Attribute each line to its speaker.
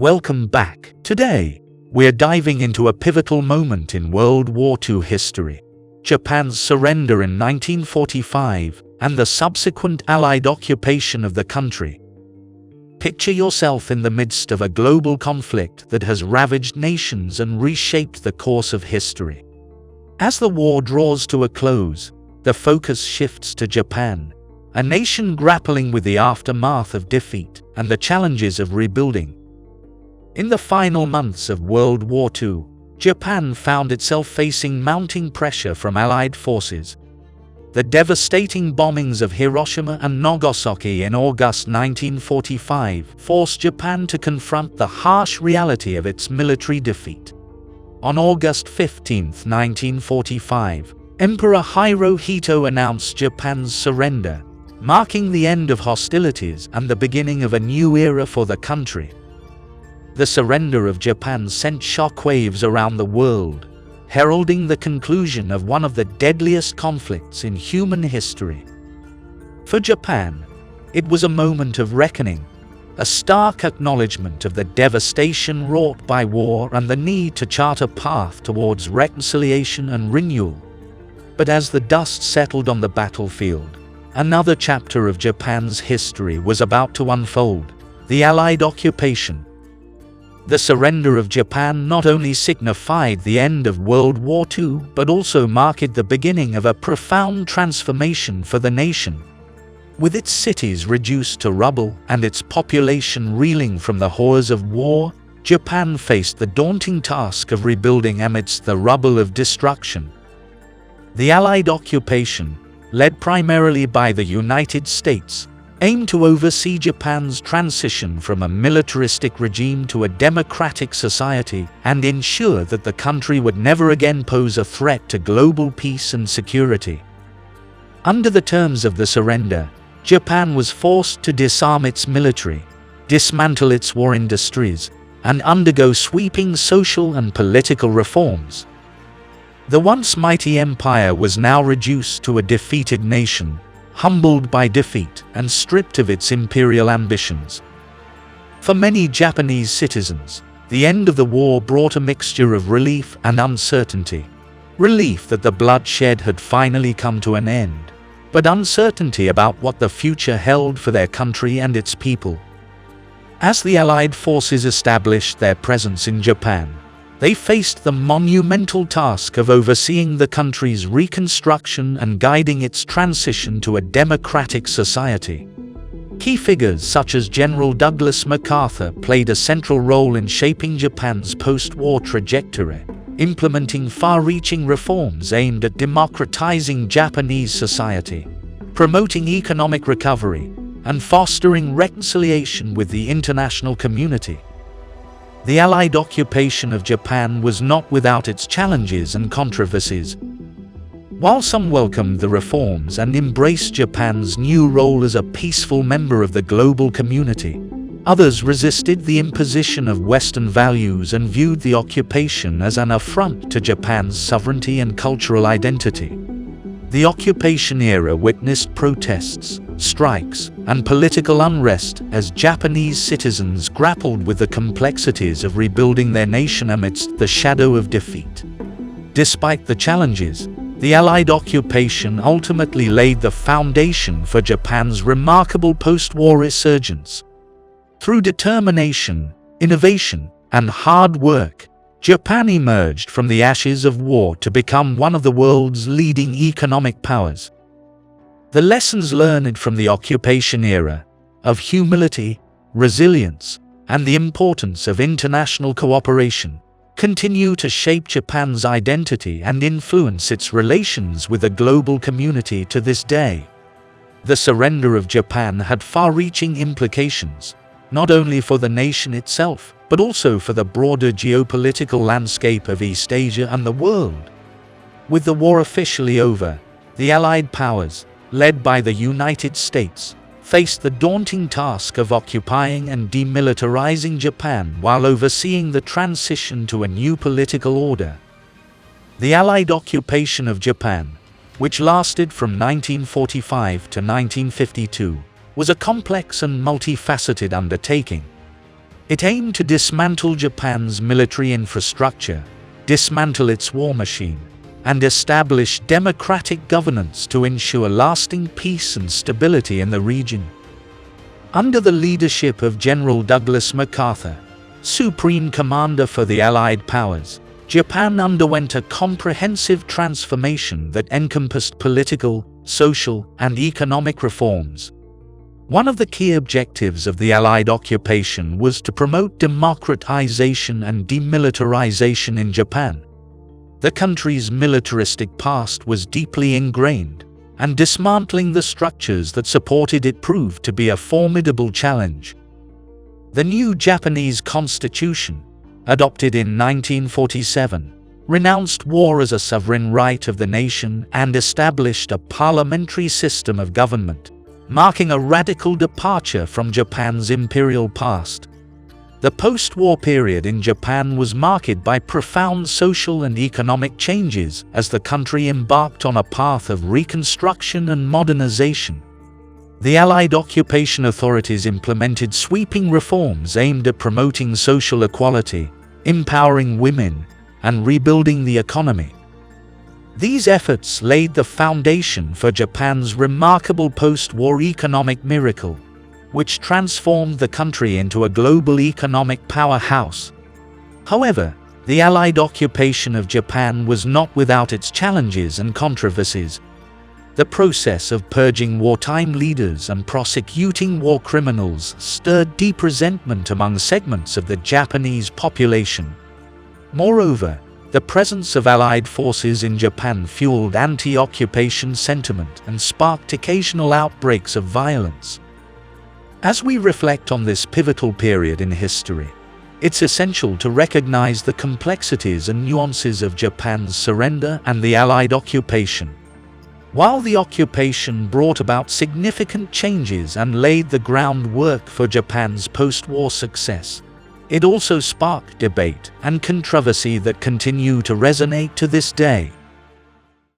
Speaker 1: Welcome back. Today, we're diving into a pivotal moment in World War II history: Japan's surrender in 1945 and the subsequent Allied occupation of the country. Picture yourself in the midst of a global conflict that has ravaged nations and reshaped the course of history. As the war draws to a close, the focus shifts to Japan, a nation grappling with the aftermath of defeat and the challenges of rebuilding. In the final months of World War II, Japan found itself facing mounting pressure from Allied forces. The devastating bombings of Hiroshima and Nagasaki in August 1945 forced Japan to confront the harsh reality of its military defeat. On August 15, 1945, Emperor Hirohito announced Japan's surrender, marking the end of hostilities and the beginning of a new era for the country. The surrender of Japan sent shockwaves around the world, heralding the conclusion of one of the deadliest conflicts in human history. For Japan, it was a moment of reckoning, a stark acknowledgement of the devastation wrought by war and the need to chart a path towards reconciliation and renewal. But as the dust settled on the battlefield, another chapter of Japan's history was about to unfold: the Allied occupation. The surrender of Japan not only signified the end of World War II, but also marked the beginning of a profound transformation for the nation. With its cities reduced to rubble and its population reeling from the horrors of war, Japan faced the daunting task of rebuilding amidst the rubble of destruction. The Allied occupation, led primarily by the United States, aimed to oversee Japan's transition from a militaristic regime to a democratic society and ensure that the country would never again pose a threat to global peace and security. Under the terms of the surrender, Japan was forced to disarm its military, dismantle its war industries, and undergo sweeping social and political reforms. The once mighty empire was now reduced to a defeated nation, humbled by defeat and stripped of its imperial ambitions. For many Japanese citizens, the end of the war brought a mixture of relief and uncertainty. Relief that the bloodshed had finally come to an end, but uncertainty about what the future held for their country and its people. As the Allied forces established their presence in Japan, they faced the monumental task of overseeing the country's reconstruction and guiding its transition to a democratic society. Key figures such as General Douglas MacArthur played a central role in shaping Japan's post-war trajectory, implementing far-reaching reforms aimed at democratizing Japanese society, promoting economic recovery, and fostering reconciliation with the international community. The Allied occupation of Japan was not without its challenges and controversies. While some welcomed the reforms and embraced Japan's new role as a peaceful member of the global community, others resisted the imposition of Western values and viewed the occupation as an affront to Japan's sovereignty and cultural identity. The occupation era witnessed protests, strikes, and political unrest as Japanese citizens grappled with the complexities of rebuilding their nation amidst the shadow of defeat. Despite the challenges, the Allied occupation ultimately laid the foundation for Japan's remarkable post-war resurgence. Through determination, innovation, and hard work, Japan emerged from the ashes of war to become one of the world's leading economic powers. The lessons learned from the occupation era of humility, resilience, and the importance of international cooperation continue to shape Japan's identity and influence its relations with the global community to this day. The surrender of Japan had far-reaching implications, not only for the nation itself, but also for the broader geopolitical landscape of East Asia and the world. With the war officially over, the Allied powers, led by the United States, faced the daunting task of occupying and demilitarizing Japan while overseeing the transition to a new political order. The Allied occupation of Japan, which lasted from 1945 to 1952, was a complex and multifaceted undertaking. It aimed to dismantle Japan's military infrastructure, dismantle its war machine, and establish democratic governance to ensure lasting peace and stability in the region. Under the leadership of General Douglas MacArthur, Supreme Commander for the Allied Powers, Japan underwent a comprehensive transformation that encompassed political, social, and economic reforms. One of the key objectives of the Allied occupation was to promote democratization and demilitarization in Japan. The country's militaristic past was deeply ingrained, and dismantling the structures that supported it proved to be a formidable challenge. The new Japanese constitution, adopted in 1947, renounced war as a sovereign right of the nation and established a parliamentary system of government, marking a radical departure from Japan's imperial past. The post-war period in Japan was marked by profound social and economic changes as the country embarked on a path of reconstruction and modernization. The Allied occupation authorities implemented sweeping reforms aimed at promoting social equality, empowering women, and rebuilding the economy. These efforts laid the foundation for Japan's remarkable post-war economic miracle, which transformed the country into a global economic powerhouse. However, the Allied occupation of Japan was not without its challenges and controversies. The process of purging wartime leaders and prosecuting war criminals stirred deep resentment among segments of the Japanese population. Moreover, the presence of Allied forces in Japan fueled anti-occupation sentiment and sparked occasional outbreaks of violence. As we reflect on this pivotal period in history, it's essential to recognize the complexities and nuances of Japan's surrender and the Allied occupation. While the occupation brought about significant changes and laid the groundwork for Japan's post-war success, it also sparked debate and controversy that continue to resonate to this day.